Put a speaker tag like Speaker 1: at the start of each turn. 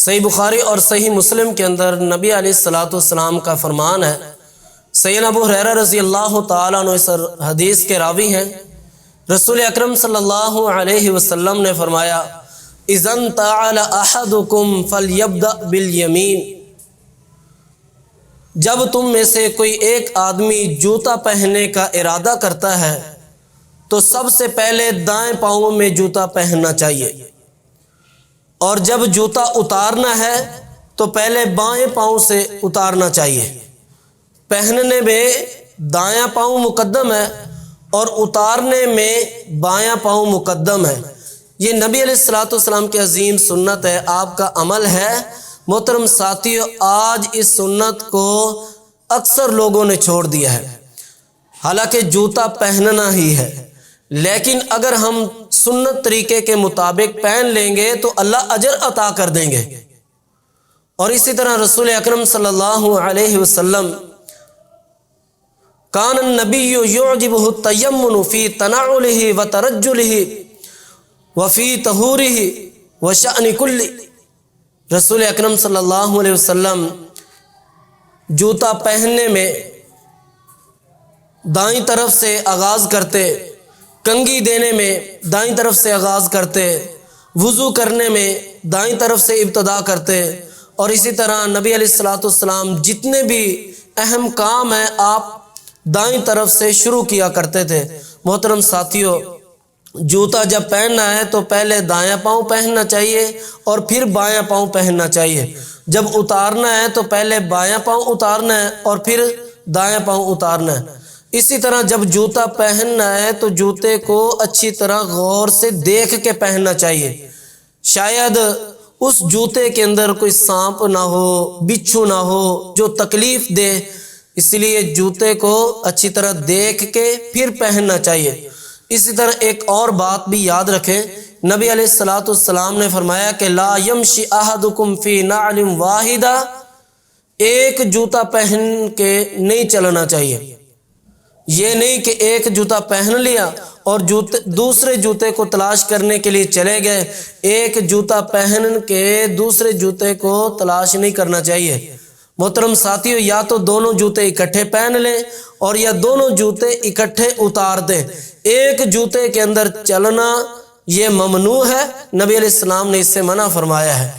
Speaker 1: صحیح بخاری اور صحیح مسلم کے اندر نبی علیہ الصلوۃ والسلام کا فرمان ہے، سیدنا ابو ہریرہ رضی اللہ تعالیٰ عنہ اس حدیث کے راوی ہیں، رسول اکرم صلی اللہ علیہ وسلم نے فرمایا اذا انتعل احدکم فلیبدأ بالیمین، جب تم میں سے کوئی ایک آدمی جوتا پہننے کا ارادہ کرتا ہے تو سب سے پہلے دائیں پاؤں میں جوتا پہننا چاہیے، اور جب جوتا اتارنا ہے تو پہلے بائیں پاؤں سے اتارنا چاہیے۔ پہننے میں دایاں پاؤں مقدم ہے اور اتارنے میں بایاں پاؤں مقدم ہے۔ یہ نبی علیہ الصلوۃ والسلام کی عظیم سنت ہے، آپ کا عمل ہے۔ محترم ساتھیو، آج اس سنت کو اکثر لوگوں نے چھوڑ دیا ہے، حالانکہ جوتا پہننا ہی ہے، لیکن اگر ہم سنت طریقے کے مطابق پہن لیں گے تو اللہ اجر عطا کر دیں گے۔ اور اسی طرح رسول اکرم صلی اللہ علیہ وسلم کان النبی یعجبہ التیمن فی تنعلہ وترجلہ وفی طہورہ وشأن کل، رسول اکرم صلی اللہ علیہ وسلم جوتا پہننے میں دائیں طرف سے آغاز کرتے، کنگھی دینے میں دائیں طرف سے آغاز کرتے، وضو کرنے میں دائیں طرف سے ابتدا کرتے، اور اسی طرح نبی علیہ الصلوۃ والسلام جتنے بھی اہم کام ہیں آپ دائیں طرف سے شروع کیا کرتے تھے۔ محترم ساتھیو، جوتا جب پہننا ہے تو پہلے دایاں پاؤں پہننا چاہیے اور پھر بایاں پاؤں پہننا چاہیے۔ جب اتارنا ہے تو پہلے بایاں پاؤں اتارنا ہے اور پھر دایاں پاؤں اتارنا ہے۔ اسی طرح جب جوتا پہننا ہے تو جوتے کو اچھی طرح غور سے دیکھ کے پہننا چاہیے، شاید اس جوتے کے اندر کوئی سانپ نہ ہو، بچھو نہ ہو جو تکلیف دے، اس لیے جوتے کو اچھی طرح دیکھ کے پھر پہننا چاہیے۔ اسی طرح ایک اور بات بھی یاد رکھیں، نبی علیہ الصلوۃ والسلام نے فرمایا کہ لا یمشی احدکم فی نعل واحدہ، ایک جوتا پہن کے نہیں چلنا چاہیے۔ یہ نہیں کہ ایک جوتا پہن لیا اور دوسرے جوتے کو تلاش کرنے کے لیے چلے گئے، ایک جوتا پہن کے دوسرے جوتے کو تلاش نہیں کرنا چاہیے۔ محترم ساتھیو، یا تو دونوں جوتے اکٹھے پہن لیں اور یا دونوں جوتے اکٹھے اتار دیں۔ ایک جوتے کے اندر چلنا یہ ممنوع ہے، نبی علیہ السلام نے اس سے منع فرمایا ہے۔